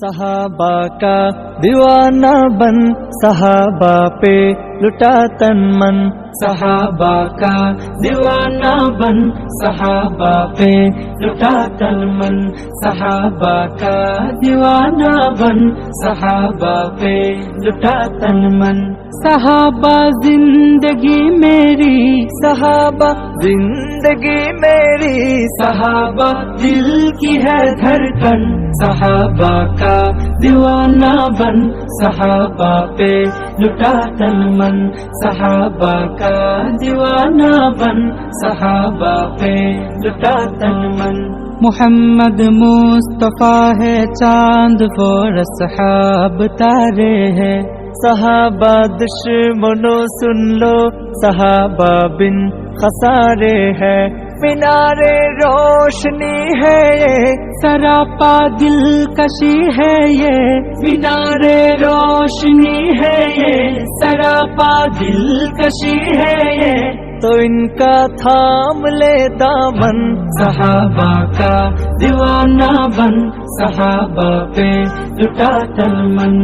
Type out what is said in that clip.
صحابہ کا دیوانہ بن صحابہ پہ لٹا تن من، صحابہ کا دیوانہ بن صحابہ پہ لٹا تن من، صحابہ کا دیوانہ بن صحابہ پہ لٹا تن من۔ صحابہ زندگی میری، صحابہ زندگی میری، صحابہ دل کی ہے دھڑکن، صحابہ کا دیوانہ بن صحابہ پہ لٹا تن من، صحابہ کا دیوانہ بن صحابہ پہ لٹا تن من۔ محمد مصطفیٰ ہے چاند اور اصحاب تارے ہے، صحابہ دشمنوں سن لو صحابہ بن خسارے ہے، مینارے روشنی ہے یہ سراپا دل کشی ہے، یہ مینارے روشنی ہے یہ سراپا دل کشی ہے، یہ تو ان کا تھام لے دامن، صحابہ کا دیوانہ بن صحابہ پہ لٹا تن من۔